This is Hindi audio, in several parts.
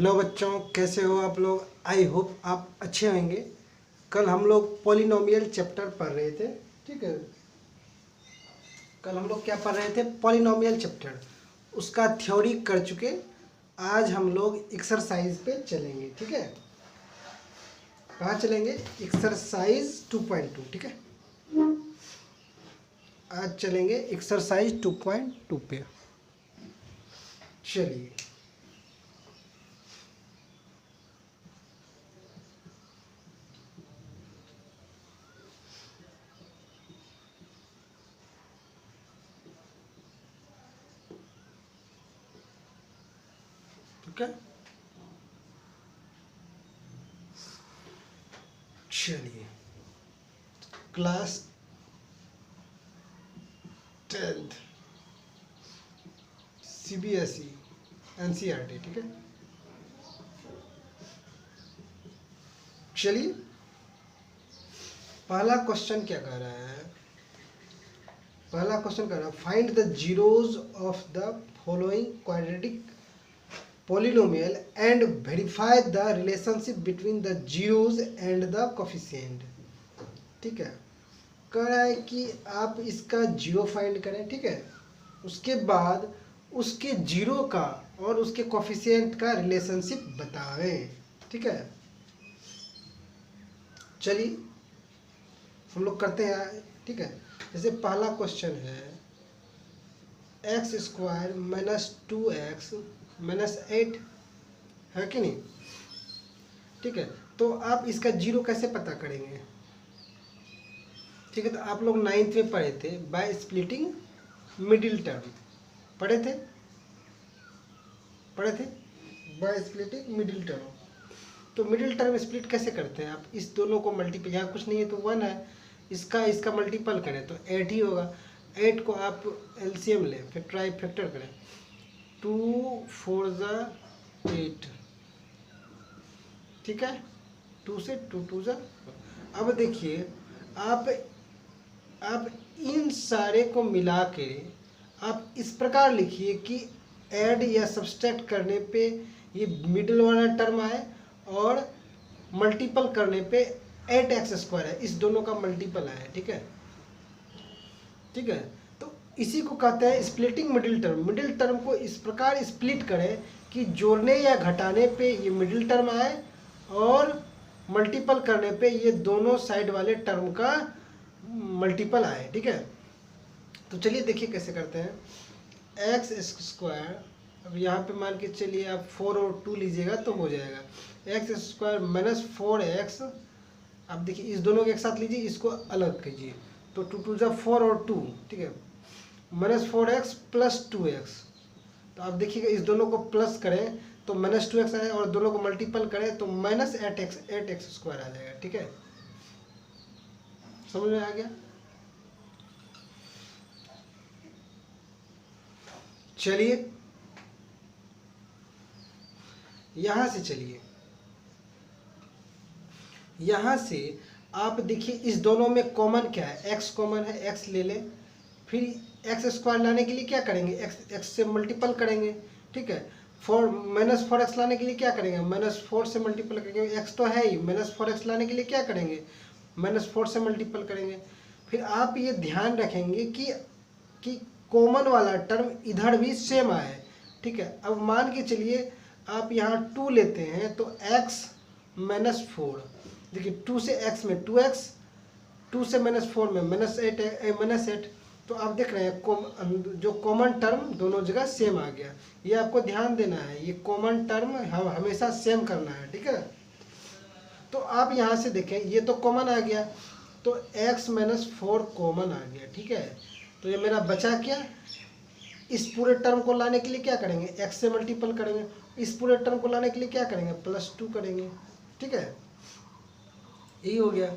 हेलो बच्चों, कैसे हो आप लोग। आई होप आप अच्छे होंगे। कल हम लोग पॉलिनोमियल चैप्टर पढ़ रहे थे, ठीक है। कल हम लोग क्या पढ़ रहे थे? पॉलिनोमियल चैप्टर, उसका थ्योरी कर चुके। आज हम लोग एक्सरसाइज पे चलेंगे, ठीक है। कहाँ चलेंगे? एक्सरसाइज 2.2, ठीक है। आज चलेंगे एक्सरसाइज 2.2 पे। चलिए, ठीक है। चलिए, क्लास 10th CBSE NCERT, ठीक है। चलिए, पहला क्वेश्चन क्या कह रहा है? पहला क्वेश्चन कह रहा है find the zeros of the following quadratic polynomial and verify the relationship between the zeros and the coefficient। ठीक है, कह रहा है कि आप इसका जीरो फाइंड करें, ठीक है। उसके बाद उसके जीरो का और उसके कोफिशिएंट का रिलेशनशिप बताएं, ठीक है। चलिए हम लोग करते हैं, ठीक है। जैसे पहला क्वेश्चन है x² - 2x - 8 है कि नहीं, ठीक है। तो आप इसका जीरो कैसे पता करेंगे? ठीक है, तो आप लोग 9th में पढ़े थे बाय स्प्लिटिंग मिडिल टर्म, पढ़े थे बाय स्प्लिटिंग मिडिल टर्म। तो मिडिल टर्म स्प्लिट कैसे करते हैं? आप इस दोनों को मल्टीपल, यहाँ कुछ नहीं है तो 1 है, इसका मल्टीपल करें तो 8 ही होगा। 8 को आप एलसीएम लें, फिर ट्राई फैक्टर करें, 2 4 = 8, ठीक है। 2 से 2 2 = अब देखिए, आप इन सारे को मिला के आप इस प्रकार लिखिए कि ऐड या सब्सट्रैक्ट करने पे ये मिडिल वाला टर्म आए और मल्टीपल करने पे 8x² है, इस दोनों का मल्टीपल आए, ठीक है। ठीक है, तो इसी को कहते हैं splitting middle term. Middle term को इस प्रकार स्प्लिट करें कि जोड़ने या घटाने पे ये मिडिल टर्म आए और मल्टीपल करने पे ये दोनों साइड वाले टर्म का मल्टीपल आए, ठीक है। तो चलिए देखिए कैसे करते हैं। x², अब यहाँ पे मान के चलिए आप 4 और 2 लीजिएगा तो हो जाएगा। x² - 4x, अब देखिए इस दोनों के एक साथ लीजिए, इसको अलग कीजिए, तो 2 2 = 4 और 2, ठीक है। -4x + 2x, तो आप देखिएगा इस दोनों को प्लस करें तो -2x आए और दोनों को मल्टीपल करें तो -8x² आ जाएगा, ठीक है। समझ में आ गया? चलिए यहां से, चलिए यहां से आप देखिए इस दोनों में कॉमन क्या है? x कॉमन है, x ले लें। फिर x² लाने के लिए क्या करेंगे? x से मल्टीपल करेंगे, ठीक है। -4x लाने के लिए क्या करेंगे? -4 से मल्टीपल करेंगे, x तो है ही। -4x लाने के लिए क्या करेंगे? -4 से मल्टीपल करेंगे। फिर आप ये ध्यान रखेंगे कि कॉमन वाला टर्म इधर भी सेम आए, ठीक है। अब मान के चलिए आप यहाँ 2 लेते हैं तो x - 4, देखिए 2 से x में 2x, 2 से -4 में -8, तो आप देख रहे हैं जो कॉमन टर्म दोनों जगह सेम आ गया। ये आपको ध्यान देना है, ये कॉमन टर्म हम हमेशा सेम करना है, ठीक है। तो आप यहाँ से देखें, ये तो कॉमन आ गया, तो x - 4 कॉमन आ गया, ठीक है। तो ये मेरा बचा क्या? इस पूरे टर्म को लाने के लिए क्या करेंगे? x से मल्टीपल करेंगे। इस पूरे टर्म को लाने के लिए क्या करेंगे? +2 करेंगे, ठीक है। यही हो गया।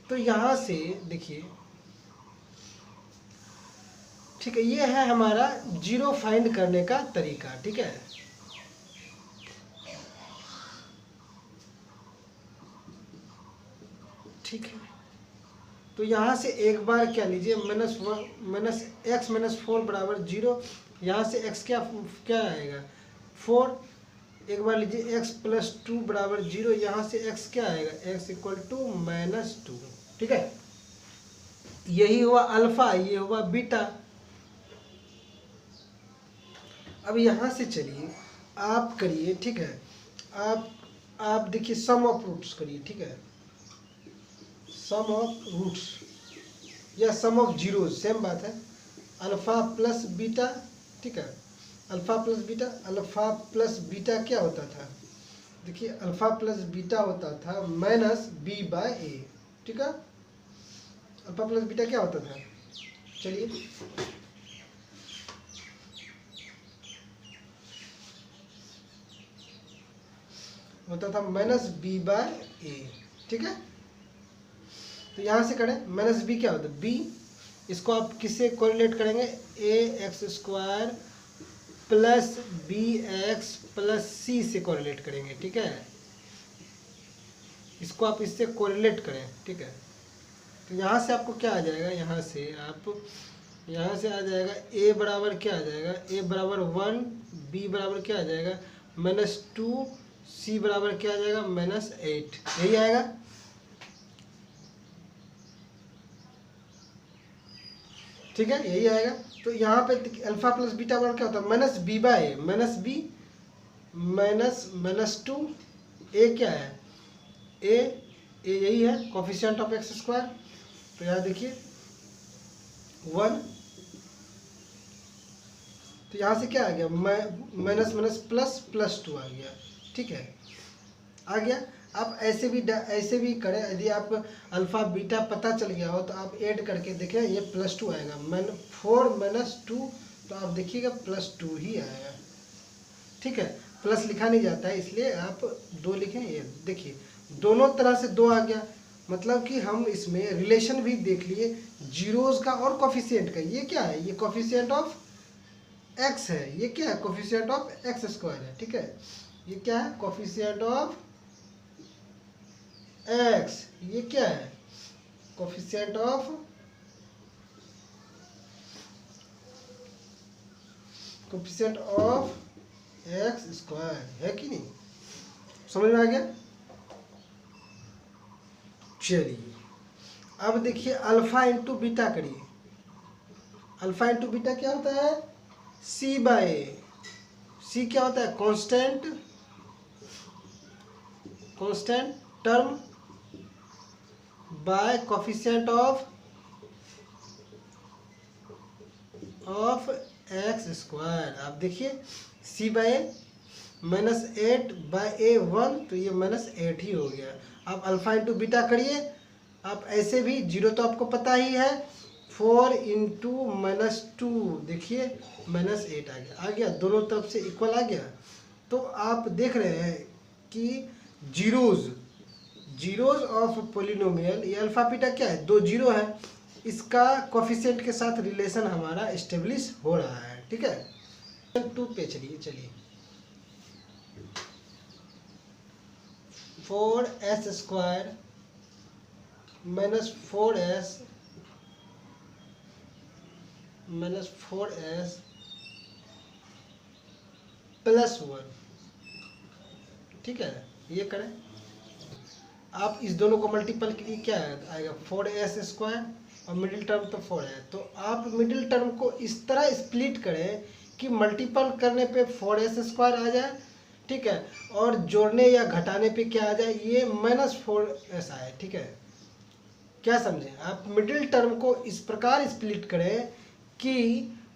तो यहाँ से देखिए, ठीक है, ये है हमारा जीरो फाइंड करने का तरीका, ठीक है। ठीक है, तो यहाँ से एक बार क्या लीजिए, -x - 4 = 0। यहाँ से x क्या आएगा? 4, एक बार लीजिए एक्स प्लस टू बराबर 0, यहाँ से एक्स क्या आएगा, एक्स इक्वल टू -2, ठीक है। यही हुआ अल्फा, ये हुआ बीटा। अब यहाँ से चलिए आप करिए, ठीक है, आप देखिए सम ऑफ रूट्स करिए, ठीक है, सम ऑफ रूट्स या सम ऑफ जीरोज सेम बात है। अल्फा प्लस बीटा, ठीक है, अल्फा प्लस बीटा क्या होता था, देखिए अल्फा प्लस बीटा होता था -b/a, ठीक है। अल्फा प्लस बीटा क्या होता था, चलिए होता था -b/a, ठीक है। तो यहाँ से करें -b क्या होता है, b, इसको आप किससे कोरिलेट करेंगे, ax² plus bx plus c से कोरिलेट करेंगे, ठीक है। इसको आप इससे कोरिलेट करें, ठीक है। तो यहाँ से आपको क्या आ जाएगा, यहाँ से आ जाएगा a बराबर क्या आ जाएगा, a बराबर 1, b बराबर क्या आ जाएगा -2, c बराबर क्या आ जाएगा -8, यही आएगा। ठीक है, यही आएगा। तो यहाँ पे अल्फा प्लस बीटा बराबर क्या होता है, -b/a, -2, a क्या है, a यही है कोफिशिएंट ऑफ x²। तो यहाँ देखिए 1, तो यहाँ से क्या आ गया, माइनस प्लस 2 आ गया, ठीक है, आ गया। आप ऐसे भी करें, यदि आप अल्फा बीटा पता चल गया हो तो आप ऐड करके देखें, ये +2 आएगा, 4 - 2, तो आप देखिएगा +2 ही आएगा, ठीक है। प्लस लिखा नहीं जाता है इसलिए आप 2 लिखें, ये देखिए दोनों तरह से 2 आ गया, मतलब कि हम इसमें रिलेशन भी देख लिए जीरोज का और कोफिशिएंट का। ये क्या है, ये कोफिशिएंट ऑफ x है, ये क्या है, कोफिशिएंट ऑफ x² है, ठीक है। ये क्या है, कोफिशिएंट ऑफ x, ये क्या है, कोफिशिएंट ऑफ x², है कि नहीं, समझ में आ गया। चलिए अब देखिए अल्फा इंटू बीटा करिए, अल्फा इंटू बीटा क्या होता है, c/a, c क्या होता है, constant term by coefficient of x²। आप देखिए c/a -8/a 1, तो ये -8 ही हो गया। अब अल्फा इंटू बीटा करिए, आप ऐसे भी जीरो तो आपको पता ही है, 4 इंटू -2, देखिए -8 आ गया, दोनों तरफ से इक्वल आ गया। तो आप देख रहे हैं कि जीरोज ऑफ पोलिनोमियल, ये अल्फा बीटा क्या है, 2 जीरो है, इसका कोफिशिएंट के साथ रिलेशन हमारा एस्टेब्लिश हो रहा है, ठीक है। 2 पे चलिए 4s² -4s प्लस 1, ठीक है, ये करें। आप इस दोनों को मल्टीपल के लिए क्या आएगा, 4s² और मिडिल टर्म तो 4 है, तो आप मिडिल टर्म को इस तरह स्प्लिट करें कि मल्टीपल करने पे 4s² आ जाए, ठीक है, और जोड़ने या घटाने पे क्या आ जाए, ये -4s आए, ठीक है। क्या समझे, आप मिडिल टर्म को इस प्रकार स्प्लिट करें कि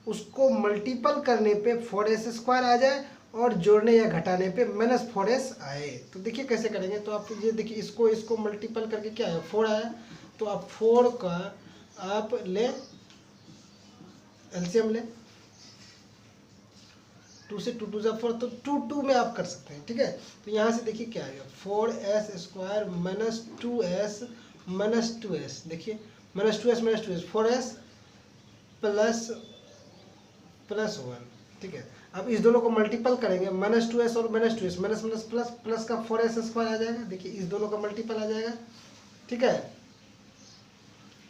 उसको मल्टीपल करने पे 4s² आ जाए और जोड़ने या घटाने पे -4s आए। तो देखिए कैसे करेंगे, तो आप ये देखिए इसको मल्टीपल करके क्या आया, 4 आया, तो आप 4 का आप ले एलसीएम ले, 2 से 2 2 4, तो 2 में आप कर सकते हैं, ठीक है। तो यहाँ से देखिए क्या आएगा, 4s² -2s, देखिए -2s 4s प्लस 1, ठीक है। अब इस दोनों को मल्टीपल करेंगे, -2s और -2s, माइनस प्लस का 4s² आ जाएगा, देखिए इस दोनों का मल्टीपल आ जाएगा, ठीक है,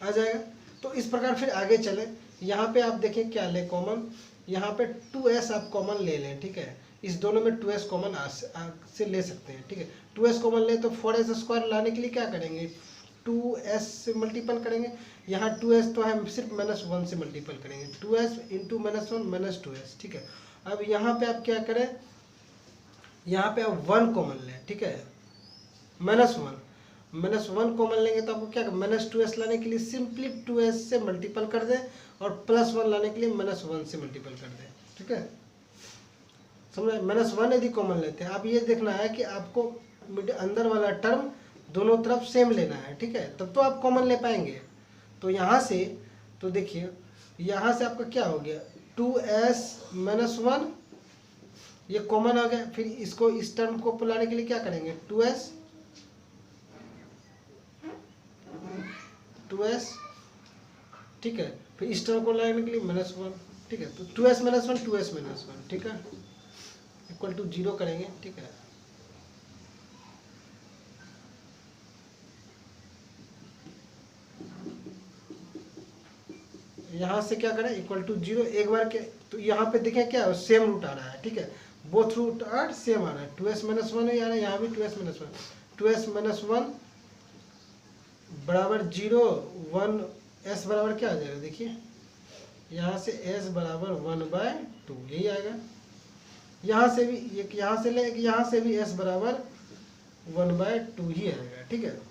आ जाएगा। तो इस प्रकार फिर आगे चले, यहाँ पे आप देखें क्या ले कॉमन, यहाँ पे 2s आप कॉमन ले लें, ठीक है, इस दोनों में 2s कॉमन से ले सकते हैं, ठीक है। 2s कॉमन ले तो 4s स्क्वायर लाने के लिए क्या करेंगे, 2s से मल्टीपल करेंगे। यहाँ 2s तो है, सिर्फ -1 से मल्टीपल करेंगे, 2s इंटू -1 -2s, ठीक है। अब यहाँ पे आप क्या करें, यहाँ पे आप 1 कॉमन लें, ठीक है, -1 कॉमन लेंगे तो आपको क्या, -2s लाने के लिए सिंपली 2s से मल्टीपल कर दें और +1 लाने के लिए -1 से मल्टीपल कर दें, ठीक है, समझ। -1 यदि कॉमन लेते हैं, अब ये देखना है कि आपको अंदर वाला टर्म दोनों तरफ सेम लेना है, ठीक है, तब तो आप कॉमन ले पाएंगे। तो यहाँ से तो देखिए, यहाँ से आपका क्या हो गया, 2s -1 ये कॉमन आ गया। फिर इसको, इस टर्म को बुलाने के लिए क्या करेंगे, 2s, ठीक है। फिर इस टर्म को लाने के लिए -1, ठीक है। तो 2s -1 ठीक है, इक्वल टू 0 करेंगे, ठीक है। यहाँ से क्या करें, इक्वल टू 0 एक बार के, तो यहाँ पे देखें क्या सेम रूट आ रहा है, ठीक है, बोथ रूट आर सेम आ रहा है, 2s -1 ही आ रहा है, यहाँ भी 2s -1, 2s -1 बराबर 0, 1 s बराबर क्या आ जाएगा, देखिए यहाँ से s बराबर 1/2 यही आएगा। यहाँ से भी एक, यहाँ से ले, यहाँ से भी s बराबर 1/2 ही आएगा, ठीक है।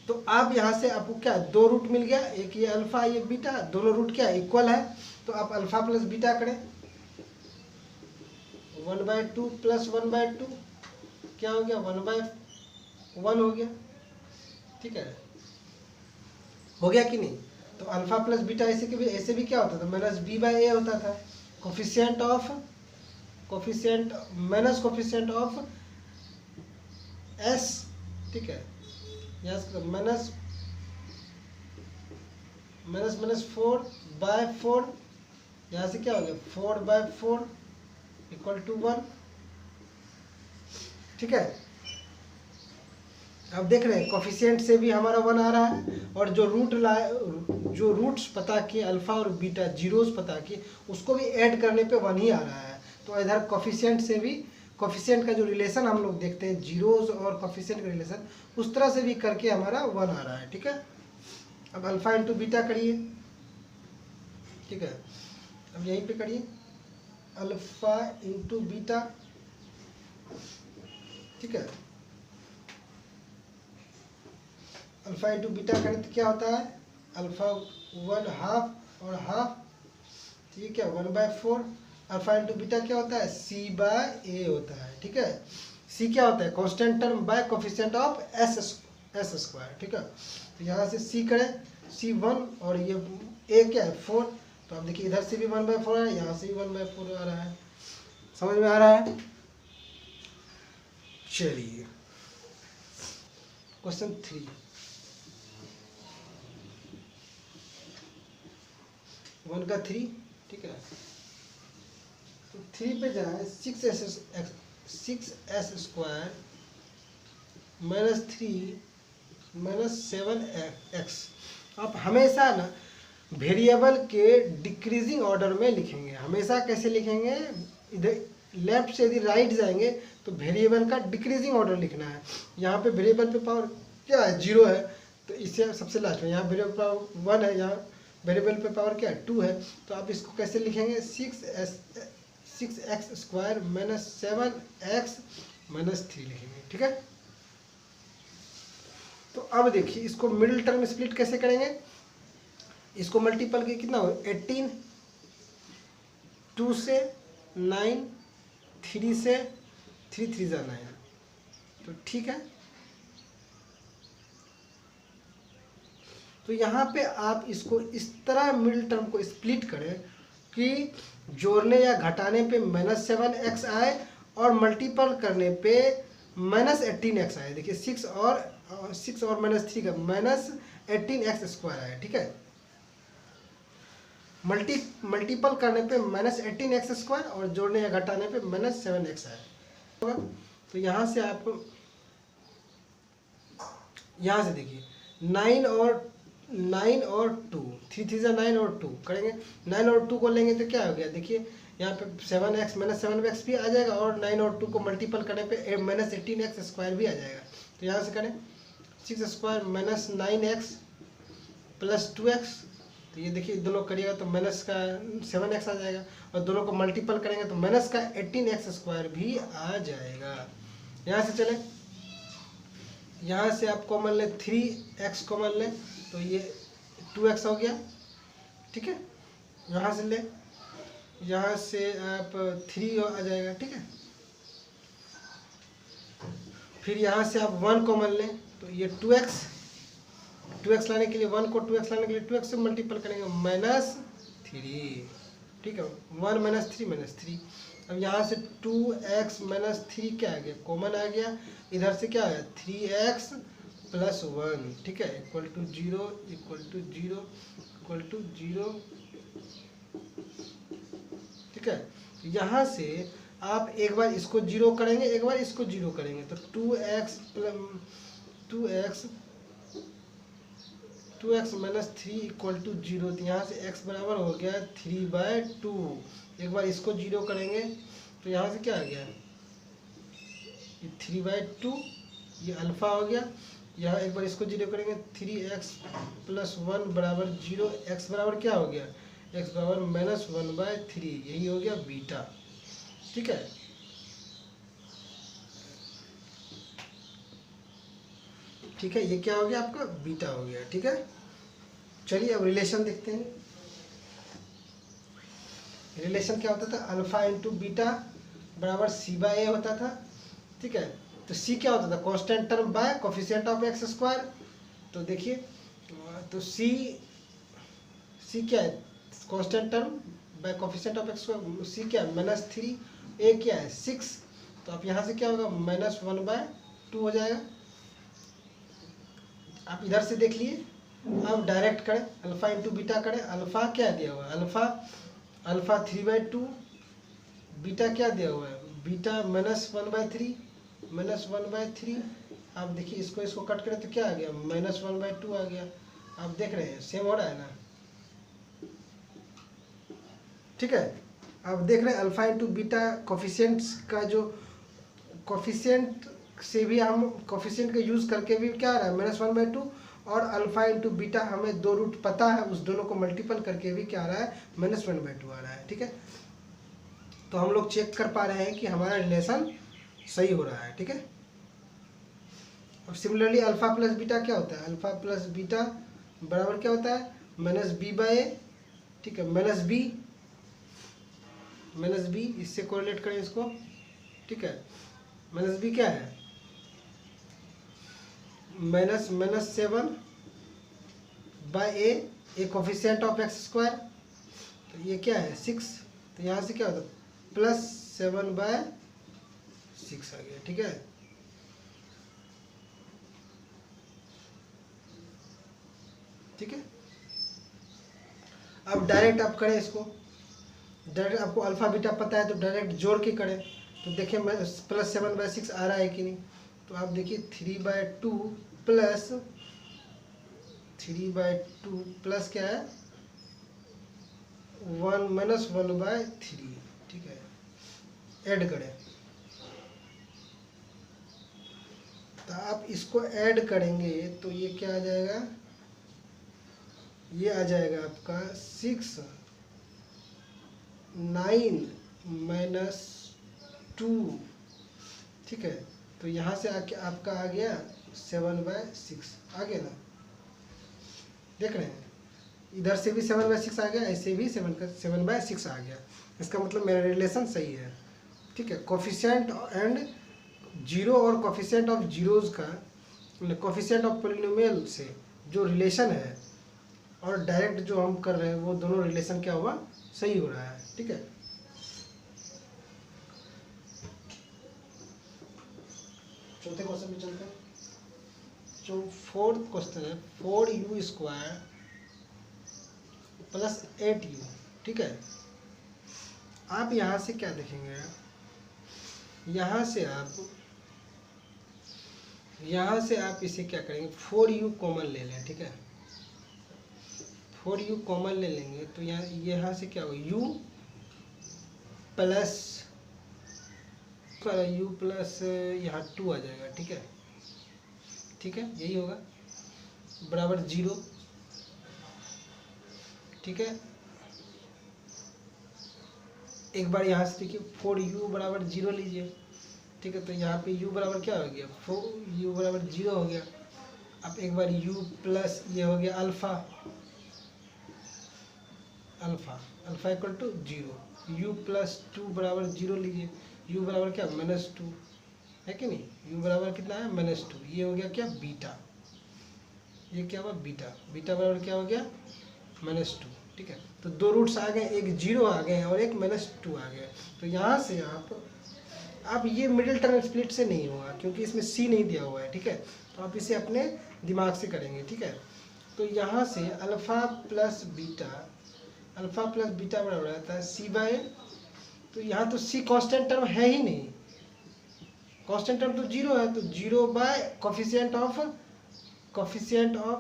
तो आप यहाँ से आपको क्या, दो रूट मिल गया, एक ये अल्फा ये बीटा, दोनों रूट क्या इक्वल है, तो आप अल्फा प्लस बीटा करें, 1/2 प्लस 1/2 क्या हो गया, 1/1 हो गया, ठीक है, हो गया कि नहीं। तो अल्फा प्लस बीटा ऐसे भी क्या होता था, -b/a होता था, कोफिशिएंट ऑफ s, ठीक है, -4/4, यहाँ से क्या हो गया, 4/4 इक्वल टू 1, ठीक है। अब देख रहे हैं कोफिशिएंट से भी हमारा 1 आ रहा है, और जो रूट्स पता किए अल्फा और बीटा, जीरोस पता किए, उसको भी ऐड करने पे 1 ही आ रहा है। तो इधर कोफिशिएंट से भी, कोफिशिएंट का जो रिलेशन हम लोग देखते हैं, जीरोस और कोफिशिएंट का रिलेशन, उस तरह से भी करके हमारा 1 आ रहा है, ठीक है। अब अल्फा इंटू बीटा करिए, ठीक है, अब यहीं पे करिए अल्फा इंटू बीटा, ठीक है। अल्फा इंटू बीटा करें तो क्या होता है, अल्फा 1/2 और हाफ, तो ये क्या 1/4, अल्फा इंटू बीटा क्या होता है, c/a होता है, ठीक है। c क्या होता है, constant term by coefficient of s square, ठीक है। तो यहाँ से c करें, c 1 और ये a क्या है 4, तो आप देखिए इधर से भी 1/4 आ रहा है, यहाँ से भी 1/4 आ रहा है, समझ में आ रहा है। चलिए क्वेश्चन 3, 1 का 3, ठीक है। तो 3 पे जाए, 6s स्क्वायर -3 -7x। आप हमेशा ना वेरिएबल के डिक्रीजिंग ऑर्डर में लिखेंगे, हमेशा कैसे लिखेंगे, इधर लेफ्ट से यदि राइट जाएंगे तो वेरिएबल का डिक्रीजिंग ऑर्डर लिखना है। यहाँ पे वेरिएबल पे पावर क्या है, 0 है, तो इससे सबसे लास्ट में, यहाँ वेरिएबल पावर 1 है, यहाँ वेरिएबल पे पावर क्या है 2 है, तो आप इसको कैसे लिखेंगे, 6x स्क्वायर -7x -3 लिखेंगे, ठीक है। तो अब देखिए इसको मिडिल टर्म स्प्लिट कैसे करेंगे, इसको मल्टीपल के कितना हो, 18, 2 से 9, 3 से 3 3 9, तो ठीक है। तो यहाँ पे आप इसको इस तरह मिडिल टर्म को स्प्लिट करें कि जोड़ने या घटाने पे -7x आए और मल्टीपल करने पे -18x आए। देखिए 6 और -3 का -18x स्क्वायर आया, ठीक है। मल्टीपल करने पे -18x स्क्वायर और जोड़ने या घटाने पे -7x आया। तो यहाँ से आप, यहाँ से देखिए 9 और 2, 3 3 9 और 2 करेंगे, 9 और 2 को लेंगे तो क्या हो गया, देखिए यहाँ पे 7x माइनस 7x भी आ जाएगा और 9 और 2 को मल्टीपल करने पे माइनस 18x² भी आ जाएगा। तो यहाँ से करें 6² माइनस 9x प्लस 2x, तो ये देखिए दोनों करिएगा तो माइनस का 7x आ जाएगा और दोनों को मल्टीपल करेंगे तो माइनस का 18x² भी आ जाएगा। यहाँ से चले, यहाँ से आप कॉमन लें 3x कॉमन लें तो ये 2x हो गया, ठीक है। यहाँ से ले, यहाँ से आप 3 आ जाएगा, ठीक है। फिर यहाँ से आप 1 कॉमन लें तो ये 2x लाने के लिए 1 को 2x लाने के लिए 2x से मल्टीपल करेंगे -3, ठीक है। 1 -3 -3। अब यहाँ से 2x -3 क्या आ गया, कॉमन आ गया। इधर से क्या आया 3x + 1, ठीक है, equal to 0 equal to 0 equal to 0, ठीक है। यहाँ से आप एक बार इसको 0 करेंगे, एक बार इसको 0 करेंगे तो 2x -3 इक्वल टू 0, तो यहाँ से x बराबर हो गया 3/2। एक बार इसको 0 करेंगे तो यहाँ से क्या आ गया, ये 3/2, ये अल्फ़ा हो गया। यहाँ एक बार इसको 0 करेंगे 3x + 1 बराबर 0, x बराबर क्या हो गया, x बराबर -1/3, यही हो गया बीटा, ठीक है। ठीक है, ये क्या हो गया आपका बीटा हो गया, ठीक है। चलिए अब रिलेशन देखते हैं। रिलेशन क्या होता था, अल्फा इंटू बीटा बराबर c/a होता था, ठीक है। तो c क्या होता था, constant term by coefficient of x²। तो देखिए, तो c क्या है, constant term by coefficient of x², c क्या है -3, a क्या है 6, तो आप यहाँ से क्या होगा -1/2 हो जाएगा। आप इधर से देख लिए, अब डायरेक्ट करें, अल्फा इंटू बीटा करें। अल्फा क्या दिया हुआ है, अल्फा 3/2, बीटा क्या दिया हुआ है, बीटा -1/3। आप देखिए इसको कट करें तो क्या आ गया -1/2 आ गया। आप देख रहे हैं सेम हो रहा है ना, ठीक है। आप देख रहे हैं अल्फा इंटू बीटा कोफिशिएंट्स का, जो कोफिशिएंट से भी हम कोफिशिएंट का यूज़ करके भी क्या आ रहा है -1/2, और अल्फा इंटू बीटा हमें 2 रूट पता है, उस दोनों को मल्टीपल करके भी क्या आ रहा है -1/2 आ रहा है, ठीक है। तो हम लोग चेक कर पा रहे हैं कि हमारा रिलेशन सही हो रहा है, ठीक है। अब सिमिलरली अल्फा प्लस बीटा क्या होता है, अल्फा प्लस बीटा बराबर क्या होता है -b/a, ठीक है। -b, इससे कोरिलेट करें इसको, ठीक है। -b क्या है, -7/a, A coefficient of x², तो ये क्या है 6, तो यहाँ से क्या होता है +7/6 आ गया, ठीक है। ठीक है, अब डायरेक्ट आप करें इसको, डायरेक्ट आपको अल्फा बीटा पता है तो डायरेक्ट जोड़ के करें, तो देखिए मैं +7/6 आ रहा है कि नहीं। तो आप देखिए 3/2 प्लस क्या है 1/3, ठीक है। ऐड करें, तो आप इसको ऐड करेंगे तो ये क्या आ जाएगा, ये आ जाएगा आपका 6 9 -2, ठीक है। तो यहाँ से आके आपका आ गया 7/6 आ गया ना, देख रहे हैं इधर से भी 7/6 आ गया, ऐसे भी 7/6 आ गया। इसका मतलब मेरा रिलेशन सही है, ठीक है। कोफिशिएंट एंड जीरो और कोफिशिएंट ऑफ जीरोज का, कोफिशिएंट ऑफ पॉलिनोमियल से जो रिलेशन है और डायरेक्ट जो हम कर रहे हैं वो दोनों रिलेशन क्या हुआ, सही हो रहा है, ठीक है। चौथे क्वेश्चन में चलते हैं। जो 4th क्वेश्चन है 4u² + 8u, ठीक है। आप यहाँ से क्या देखेंगे, यहाँ से आप इसे क्या करेंगे 4u कॉमन ले लें, ठीक है। 4u कॉमन ले लेंगे तो यहाँ से क्या होगा प्लस यू प्लस यहाँ 2 आ जाएगा, ठीक है, ठीक है, यही होगा, बराबर 0, ठीक है। एक बार यहाँ से देखिए 4u बराबर 0 लीजिए, ठीक है, तो यहाँ पे u बराबर क्या हो गया, 4u बराबर 0 हो गया। अब एक बार u प्लस ये हो गया alpha, alpha equal to 0, u plus 2 बराबर 0 लीजिए, u बराबर क्या -2 है कि नहीं, u बराबर कितना है -2, ये हो गया क्या बीटा, ये क्या हुआ बीटा, बीटा बराबर क्या हो गया -2, ठीक है। तो दो रूट्स आ गए, एक 0 आ गए और एक -2 आ गए। तो यहाँ से आप ये मिडिल टर्म स्प्लिट से नहीं होगा क्योंकि इसमें c नहीं दिया हुआ है, ठीक है, तो आप इसे अपने दिमाग से करेंगे, ठीक है। तो यहाँ से अल्फ़ा प्लस बीटा बराबर आता है c/a, तो यहाँ तो c कांस्टेंट टर्म है ही नहीं, कांस्टेंट टर्म तो 0 है, तो 0 बाय कोफिशिएंट ऑफ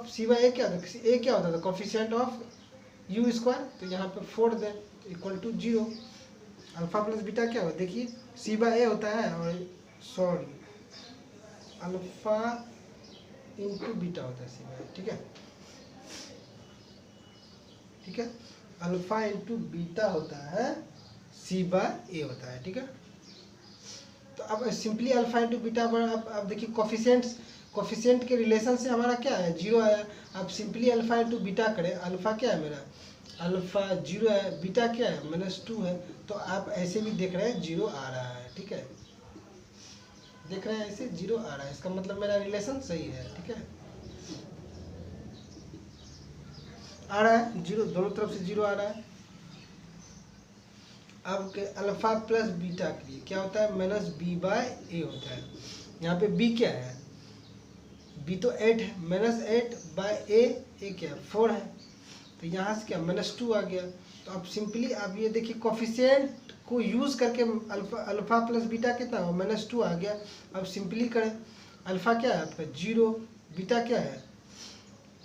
c/a क्या होता है, a क्या होता था कोफिशिएंट ऑफ u स्क्वायर, तो यहाँ पे 4 दें equal to 0। Alpha plus beta क्या होता है, देखिए c/a होता है, और सॉरी अल्फ़ा इंटू बीटा होता है c/a, ठीक है, ठीक है, अल्फ़ा इंटू बीटा होता है c/a होता है, ठीक है। तो अब सिंपली अल्फ़ा इंटू बीटा पर अब देखिए कोफिशिएंट के रिलेशन से हमारा क्या है 0 आया। अब सिंपली अल्फ़ा इंटू बीटा करें, अल्फ़ा क्या है मेरा, अल्फ़ा 0 है, बीटा क्या है -2 है, तो आप ऐसे भी देख रहे हैं 0 आ रहा है, ठीक है, देख रहे हैं ऐसे 0 आ रहा है, इसका मतलब मेरा रिलेशन सही है, ठीक है, आ रहा है 0, दोनों तरफ से 0 आ रहा है। अब के अल्फ़ा प्लस बीटा के लिए क्या होता है -b/a होता है। यहाँ पे b क्या है, b तो 8 है, -8/a क्या है 4 है, तो यहाँ से क्या -2 आ गया। तो अब सिंपली आप ये देखिए कोफिशिएंट को यूज़ करके अल्फ़ा प्लस बीटा कितना हो -2 आ गया। अब सिंपली करें, अल्फ़ा क्या है आपका 0, बीटा क्या है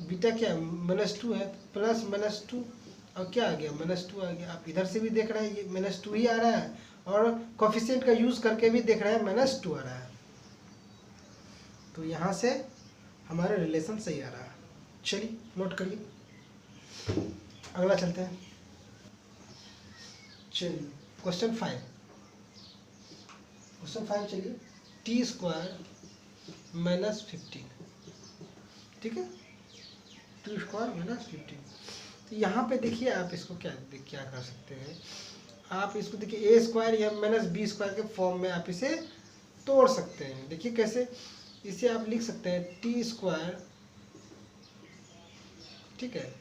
-2 है, प्लस -2, अब क्या आ गया -2 आ गया। आप इधर से भी देख रहे हैं ये -2 ही आ रहा है, और कोफिशिएंट का यूज़ करके भी देख रहे हैं -2 आ रहा है, तो यहाँ से हमारा रिलेशन सही आ रहा है। चलिए नोट करिए, अगला चलते हैं। चलिए क्वेश्चन 5 चलिए, t² -15, ठीक है, t² -15। तो यहाँ पे देखिए आप इसको क्या कर सकते हैं, आप इसको देखिए a² या -b² के फॉर्म में आप इसे तोड़ सकते हैं। देखिए कैसे, इसे आप लिख सकते हैं t², ठीक है,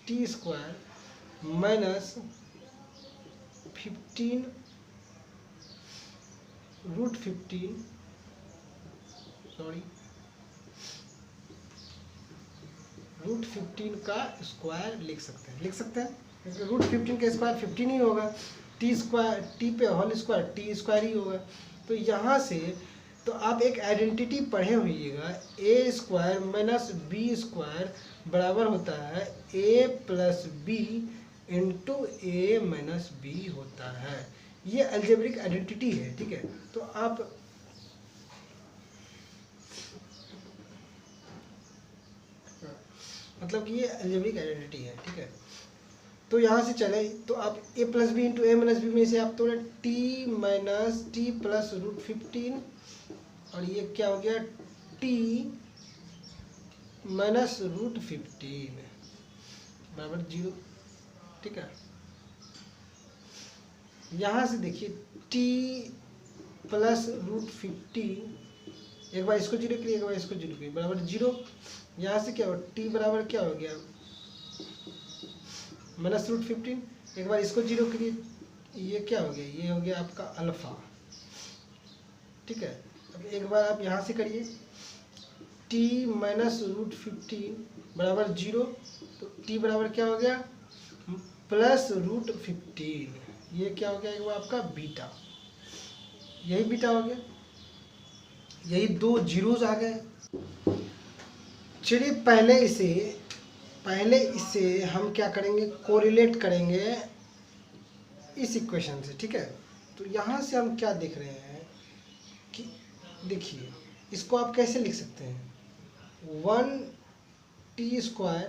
t² -15 √15, सॉरी √15 का स्क्वायर लिख सकते हैं, क्योंकि √15 का स्क्वायर 15 ही होगा, t पे होल स्क्वायर t² ही होगा। तो यहाँ से तो आप एक आइडेंटिटी पढ़े होइएगा, a² -b² बराबर होता है a + b × a - b होता है। ये अलजेब्रिक आइडेंटिटी है, ठीक है। तो आप मतलब कि ये अलजेब्रिक आइडेंटिटी है, ठीक है। तो यहाँ से चले तो आप a + b × a - b में से आप तोड़े t + √15, और ये क्या हो गया t - √15 बराबर 0, ठीक है। यहाँ से देखिए t + √15, एक बार इसको 0 करिए, एक बार इसको 0 करिए, बराबर 0। यहाँ से क्या हो t बराबर क्या हो गया -√15, एक बार इसको 0 करिए, ये क्या हो गया, ये हो गया आपका अल्फ़ा, ठीक है। अब एक बार आप यहाँ से करिए t -√15 बराबर 0, तो t बराबर क्या हो गया +√15, ये क्या हो गया एक बार आपका बीटा, यही बीटा हो गया, यही दो जीरोज आ गए। चलिए पहले इसे हम क्या करेंगे, कोरिलेट करेंगे इस इक्वेशन से, ठीक है। तो यहाँ से हम क्या देख रहे हैं कि देखिए इसको आप कैसे लिख सकते हैं, 1t²,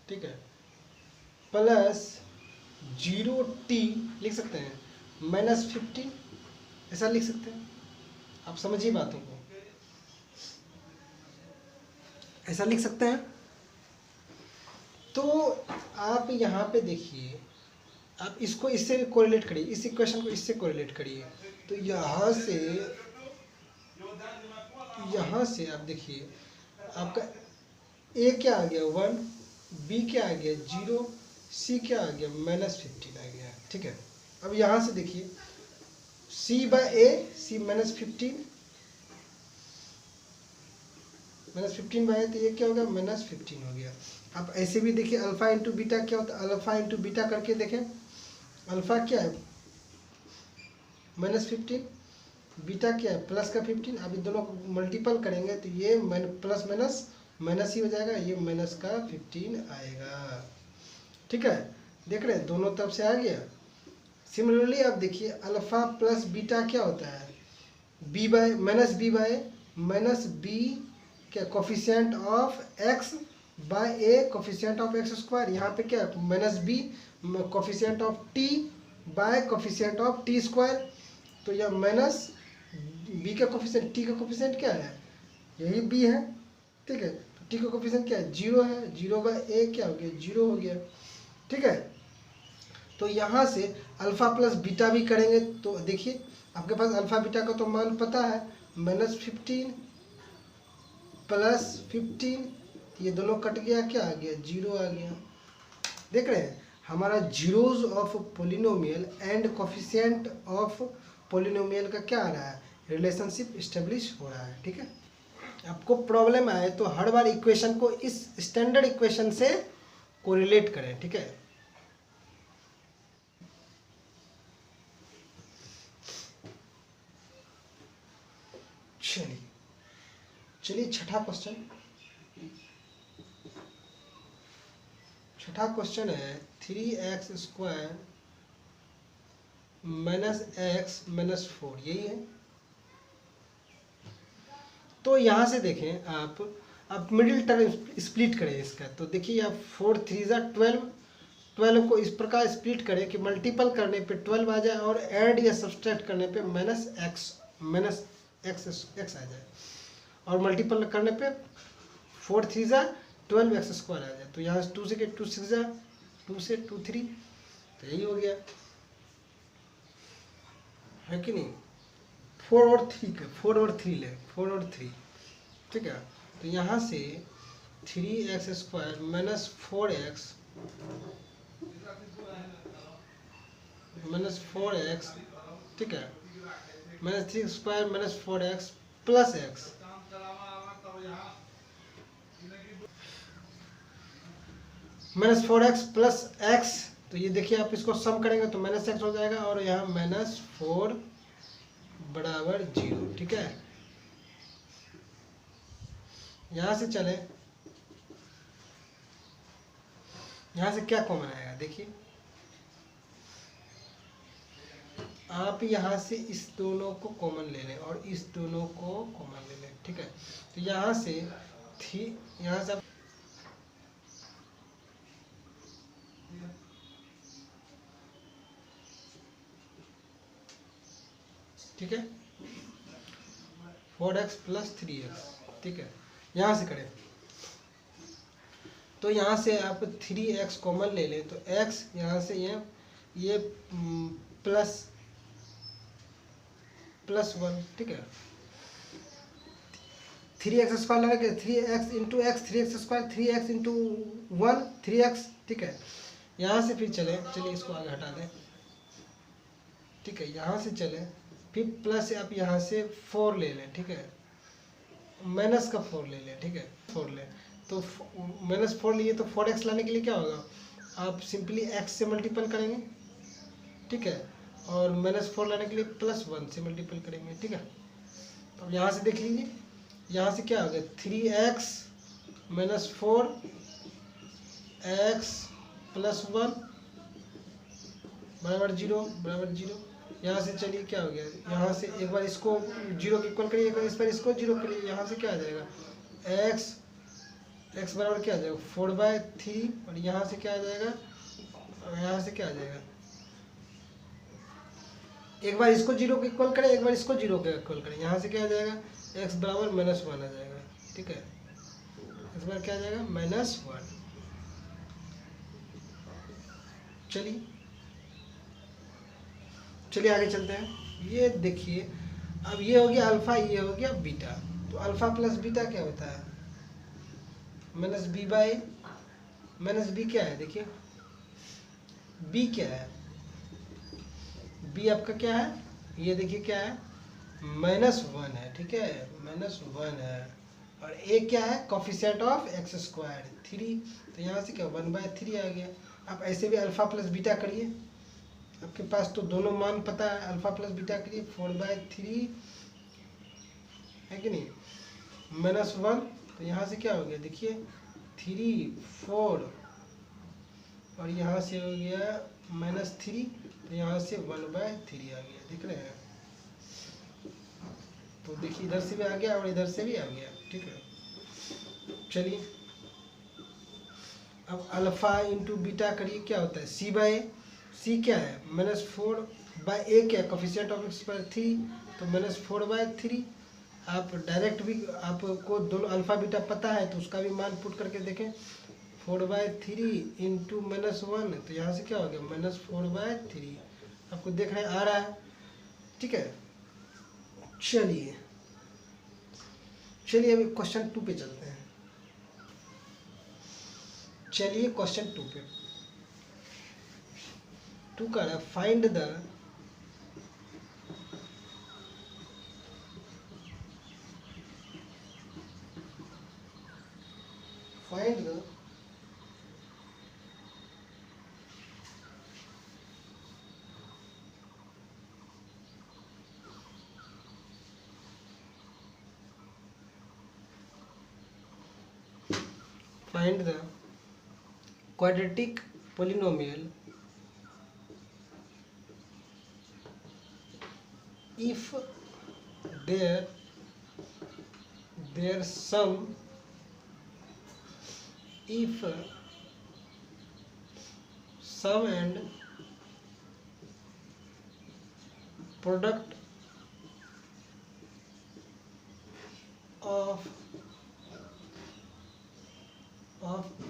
ठीक है, प्लस 0t लिख सकते हैं, -15, ऐसा लिख सकते हैं। आप समझिए बातों को, ऐसा लिख सकते हैं। तो आप यहाँ पे देखिए, आप इसको इससे कोरिलेट करिए, इस इक्वेशन को इससे कोरिलेट करिए। तो यहाँ से आप देखिए आपका ए क्या आ गया 1, बी क्या आ गया 0, सी क्या आ गया -15 आ गया, ठीक है। अब यहाँ से देखिए c बाय ए, सी -15 बाय, तो ये क्या हो गया -15 हो गया। आप ऐसे भी देखिए अल्फा इंटू बीटा क्या होता है, अल्फा इंटू बीटा करके देखें, अल्फा क्या है -15, बीटा क्या है प्लस का 15। अब इन दोनों को मल्टीपल करेंगे तो ये प्लस माइनस माइनस ही हो जाएगा, ये माइनस का 15 आएगा, ठीक है। देख रहे हैं दोनों तरफ से आ गया। सिमिलरली आप देखिए अल्फा प्लस बीटा क्या होता है, बी बाय माइनस बी क्या coefficient of X by A coefficient of x²। यहाँ पे क्या -b coefficient of t by coefficient of t²। तो यह माइनस b का कोफिशिएंट, t का कोफिशिएंट क्या है, यही b है, ठीक है। तो t का कोफिशिएंट क्या है 0 है, 0 बाय a क्या हो गया 0 हो गया, ठीक है। तो यहाँ से अल्फा प्लस बीटा भी करेंगे तो देखिए आपके पास अल्फा बीटा का तो मान पता है, -15 प्लस 15, ये दोनों कट गया, क्या आ गया 0 आ गया। देख रहे हैं हमारा zeros of polynomial and coefficient of polynomial का क्या आ रहा है, रिलेशनशिप इस्टेब्लिश हो रहा है, ठीक है। आपको प्रॉब्लम आए तो हर बार इक्वेशन को इस स्टैंडर्ड इक्वेशन से कोरिलेट करें, ठीक है। चलिए छठा क्वेश्चन है 3x² -x -4, यही है। तो यहाँ से देखें आप मिडिल टर्म स्प्लिट करें इसका। तो देखिए आप 4 3 12 को इस प्रकार स्प्लिट करें कि मल्टीपल करने पे 12 आ जाए और ऐड या सब्सट्रैक्ट करने पे -x आ जाए, और मल्टीपल करने पे 4 3 12x² आ जाए। तो यहाँ 2 से 2 6 2 से 2 3, तो यही हो गया, है कि नहीं। 4 और 3 का 4 और 3 ले, 4 और 3, ठीक है। तो यहाँ से 3x² -4x, ठीक है, -3² -4x plus x, -4x plus x। तो ये देखिए आप इसको सम करेंगे तो -x हो जाएगा, और यहाँ -4 बराबर 0, ठीक है। यहाँ से चले, यहाँ से क्या कॉमन आएगा देखिए, आप यहाँ से इस दोनों को कॉमन ले लें और इस दोनों को कॉमन ले लें, ठीक है। तो यहाँ से यहाँ से आप ठीक है 4x प्लस 3x, ठीक है। यहाँ से करें तो यहाँ से आप 3x कॉमन ले लें तो x यहाँ से ये +1, ठीक है। 3x² लगा के 3x into x 3x², 3x into 1 3x, ठीक है। यहाँ से फिर चलिए इसको आगे हटा दें, ठीक है। यहाँ से चले फिर प्लस आप यहाँ से 4 ले लें, ठीक है, माइनस का 4 ले लें, ठीक है, 4 लें तो -4 लिए तो 4x लाने के लिए क्या होगा, आप सिंपली x से मल्टीपल करेंगे, ठीक है, और -4 लाने के लिए +1 से मल्टीपल करेंगे, ठीक है। तो यहाँ से देख लीजिए, यहाँ से क्या हो गया 3x -4 x +1 बराबर जीरो बराबर जीरो। यहाँ से चलिए क्या हो गया, यहाँ से एक बार इसको जीरो के इक्वल करिए, एक बार इस पर इसको जीरो के लिए, यहाँ से क्या आ जाएगा एक्स, एक्स बराबर क्या आ जाएगा 4/3, और यहाँ से क्या आ जाएगा, और यहाँ से क्या आ जाएगा, एक बार इसको जीरो के इक्वल करें, एक बार इसको जीरो के इक्वल करें, यहाँ से क्या आ जाएगा एक्स बराबर -1 आ जाएगा। ठीक है, इस बार क्या आ जाएगा -1। चलिए चलिए आगे चलते हैं। ये देखिए, अब ये हो गया अल्फा, ये हो गया बीटा। तो अल्फा प्लस बीटा क्या होता है, -b/a। -b क्या है, देखिए b क्या है, b आपका क्या है, ये देखिए क्या है -1 है। ठीक है, -1 है, और a क्या है कोफिशिएंट ऑफ x², 3। तो यहाँ से क्या 1/3 आ गया। आप ऐसे भी अल्फा प्लस बीटा करिए, आपके पास तो दोनों मान पता है, अल्फा प्लस बीटा करिए 4/3 है कि नहीं, -1। तो यहाँ से क्या हो गया, देखिए 3 4, और यहाँ से हो गया -3, तो यहाँ से 1/3 आ गया, दिख रहे हैं। तो देखिए इधर से भी आ गया और इधर से भी आ गया। ठीक है, चलिए अब अल्फा इंटू बीटा करिए, क्या होता है c/a। c क्या है -4/a, क्या कोफिशिएंट ऑफ x/3, तो -4/3। आप डायरेक्ट भी, आपको दोनों अल्फा बीटा पता है तो उसका भी मान पुट करके देखें, 4/3 इंटू -1, तो यहाँ से क्या हो गया -4/3। आपको देख रहे हैं आ रहा है। ठीक है, चलिए चलिए अभी क्वेश्चन 2 पे चलते हैं। चलिए क्वेश्चन 2 पे, 2 का है find the find the find the quadratic polynomial if their sum, if sum and product of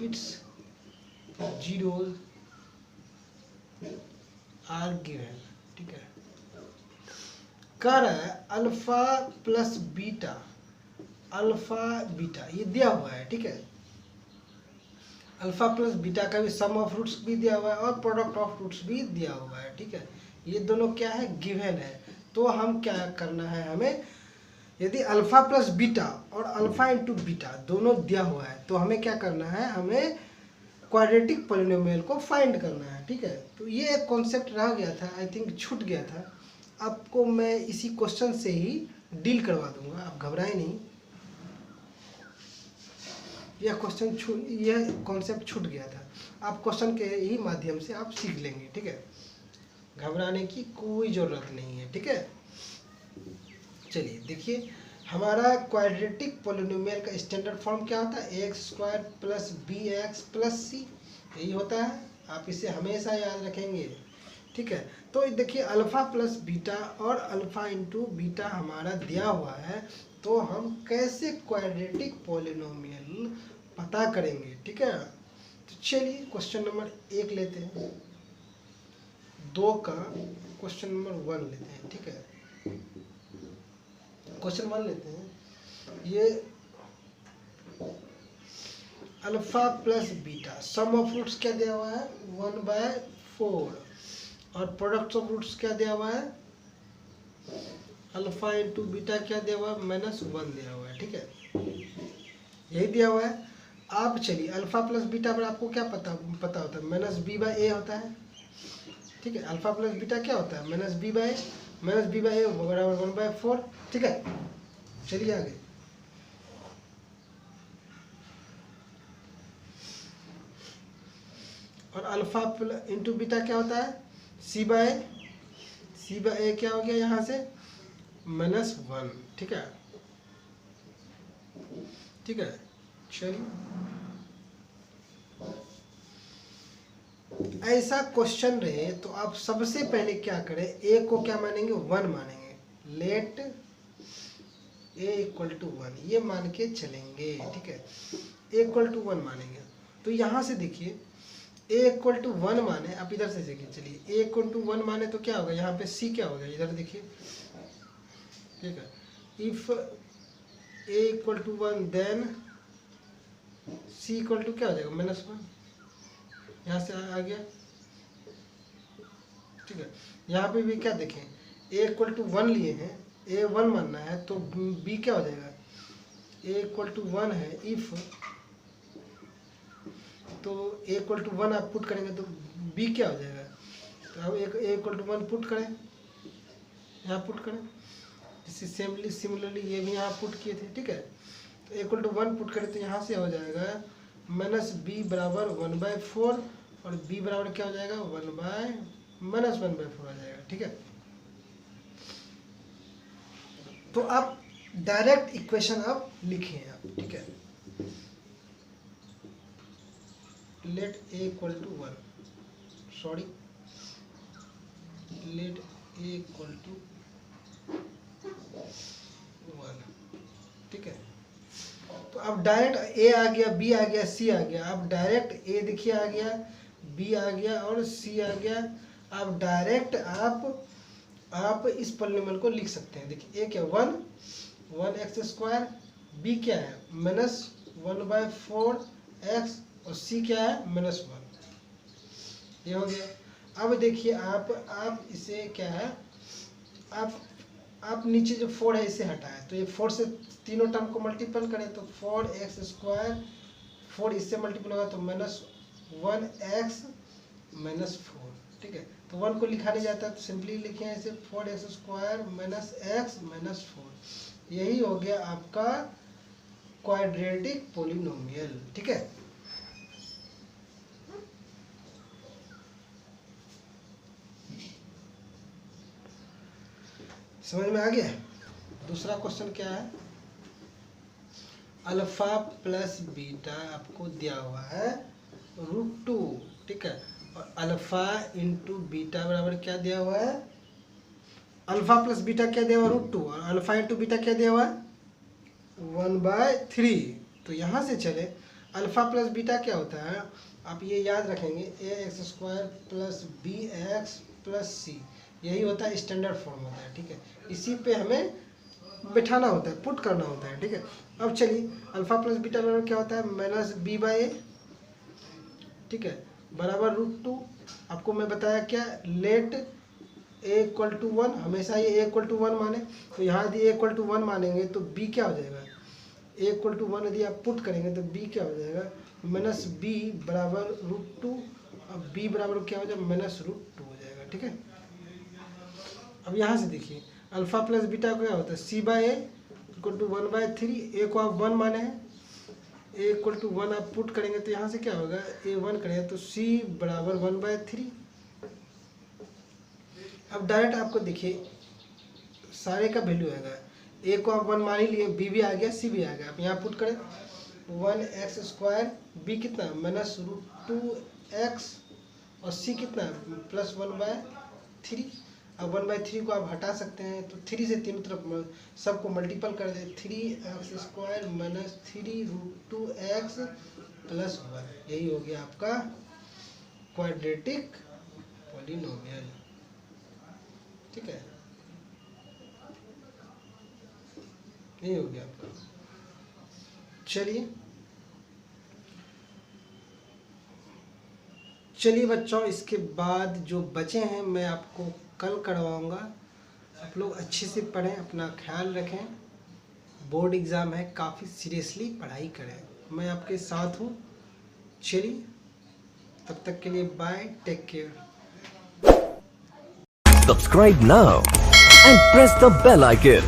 its zeros are given। ठीक है, कर है alpha plus beta, alpha beta ये दिया हुआ है। ठीक है, अल्फा प्लस बीटा का भी सम ऑफ रूट्स भी दिया हुआ है और प्रोडक्ट ऑफ रूट्स भी दिया हुआ है। ठीक है, ये दोनों क्या है गिवन है। तो हम क्या करना है, हमें यदि अल्फा प्लस बीटा और अल्फा इंटू बीटा दोनों दिया हुआ है तो हमें क्या करना है, हमें क्वाड्रेटिक पॉलिनोमियल को फाइंड करना है। ठीक है, तो ये एक कॉन्सेप्ट रह गया था, आई थिंक छूट गया था। आपको मैं इसी क्वेश्चन से ही डील करवा दूंगा, आप घबराए नहीं। यह कॉन्सेप्ट छूट गया था, आप क्वेश्चन के ही माध्यम से आप सीख लेंगे। ठीक है, घबराने की कोई ज़रूरत नहीं है। ठीक है, चलिए देखिए, हमारा क्वाड्रेटिक पॉलिनोमियल का स्टैंडर्ड फॉर्म क्या होता है, x² प्लस bx+c, यही होता है। आप इसे हमेशा याद रखेंगे। ठीक है, तो देखिए अल्फा प्लस बीटा और अल्फा इंटू बीटा हमारा दिया हुआ है, तो हम कैसे क्वाड्रेटिक पॉलिनोमियल पता करेंगे। ठीक है, तो चलिए क्वेश्चन नंबर 1 लेते हैं, 2 का क्वेश्चन नंबर 1 लेते हैं। ठीक है, क्वेश्चन 1 लेते हैं। ये alpha plus beta sum of roots क्या दिया हुआ है 1/4, और प्रोडक्ट ऑफ रूट्स क्या दिया हुआ है अल्फा इंटू बीटा क्या दिया हुआ है -1 दिया हुआ है। ठीक है, यही दिया हुआ है। आप चलिए अल्फा प्लस बीटा पर आपको क्या पता होता है, -b/a होता है। ठीक है, अल्फा प्लस बीटा क्या होता है -b/a बराबर 1/4। ठीक है, चलिए आगे। और अल्फा इंटू बीटा क्या होता है सी बाय ए क्या हो गया यहाँ से -1, ठीक है, ठीक है। चलिए, ऐसा क्वेश्चन रहे तो आप सबसे पहले क्या करें, ए को क्या मानेंगे 1 मानेंगे, लेट ए इक्वल टू 1 ये मान के चलेंगे, ठीक है, ए इक्वल टू 1 मानेंगे। तो यहाँ से देखिए ए इक्वल टू 1 माने, आप इधर से देखिए, चलिए ए इक्वल टू 1 माने तो क्या होगा, यहाँ पे सी क्या होगा, इधर देखिए, ठीक है, if A equal to 1 then C equal to क्या हो जाएगा -1, यहाँ से आ गया, ठीक है। यहाँ पे भी क्या देखें, ए इक्वल टू 1 लिए हैं, ए 1 मानना है तो बी क्या हो जाएगा, ए इक्वल टू 1 है, इफ तो ए इक्वल टू 1 आप पुट करेंगे तो बी क्या हो जाएगा, तो अब ए इक्वल टू 1 पुट करें, यहाँ पुट करें, सिमिलरली ये भी यहाँ पुट किए थे, ठीक है। तो ए इक्वल टू 1 पुट करें तो यहाँ से हो जाएगा -b बराबर 1/4 और b बराबर क्या हो जाएगा -1/4 आ जाएगा, ठीक है। तो आप डायरेक्ट इक्वेशन आप लिखें आप, ठीक है, let A equal to 1, sorry let A equal to 1, ठीक है। तो अब डायरेक्ट ए आ गया, बी आ गया, सी आ गया, अब डायरेक्ट ए देखिए आ गया, बी आ गया और सी आ गया। अब डायरेक्ट आप इस पॉलिनोमियल को लिख सकते हैं, देखिए ए क्या 1x², बी क्या है -1/4x और सी क्या है -1, ये हो गया। अब देखिए आप इसे क्या है, आप नीचे जो 4 है इसे हटाएं तो ये 4 से तीनों टर्म को मल्टीपल करें तो 4x², 4 इससे मल्टीपल होगा तो -1x -4, ठीक है। तो 1 को लिखा नहीं जाता तो सिंपली लिखें ऐसे 4x² -x -4, यही हो गया आपका क्वाड्रेटिक पोलिनोमियल, ठीक है। समझ में आ गया। दूसरा क्वेश्चन क्या है, अल्फा प्लस बीटा आपको दिया हुआ है √2, ठीक है, और अल्फा इंटू बीटा बराबर क्या दिया हुआ है, अल्फा प्लस बीटा क्या दिया हुआ √2 और अल्फा इंटू बीटा क्या दिया हुआ 1/3। तो यहाँ से चले अल्फा प्लस बीटा क्या होता है, आप ये याद रखेंगे ax² + bx + c, यही होता है स्टैंडर्ड फॉर्म होता है, ठीक है। इसी पे हमें बैठाना होता है, पुट करना होता है, ठीक है। अब चलिए अल्फा प्लस बीटा बराबर क्या होता है -b/a, ठीक है, बराबर √2। आपको मैं बताया क्या, लेट a इक्वल टू 1, हमेशा ये a इक्वल टू 1 माने, तो यहाँ यदि a इक्वल टू 1 मानेंगे तो b क्या हो जाएगा, a इक्वल टू 1 यदि आप पुट करेंगे तो b क्या हो जाएगा -b बराबर √2, अब b बराबर क्या हो जाएगा -√2 हो जाएगा, ठीक है। अब यहाँ से देखिए अल्फा प्लस बीटा को क्या होता है c/a इक्वल टू 1/3, a को आप 1 माने हैं, a इक्वल टू 1 आप पुट करेंगे तो यहाँ से क्या होगा, a 1 करेंगे तो c बराबर 1/3। अब डायरेक्ट आपको देखिए सारे का वैल्यू आएगा, a को आप 1 मान ही लिए, b भी आ गया, c भी आ गया, आप यहाँ पुट करें 1x², b कितना -√2x और c कितना +1/3। अब 1/3 को आप हटा सकते हैं तो 3 से तीनों तरफ सबको मल्टीपल कर दे, 3x² - 3√2x + 1, यही हो गया आपका क्वाड्रेटिक पॉलिनोमियल, ठीक है, यही हो गया आपका। चलिए बच्चों, इसके बाद जो बचे हैं मैं आपको कल करवाऊंगा। आप लोग अच्छे से पढ़ें, अपना ख्याल रखें, बोर्ड एग्ज़ाम है, काफ़ी सीरियसली पढ़ाई करें, मैं आपके साथ हूँ। चलिए तब तक के लिए bye, take care. Subscribe now and press the bell icon.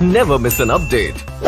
Never miss an update.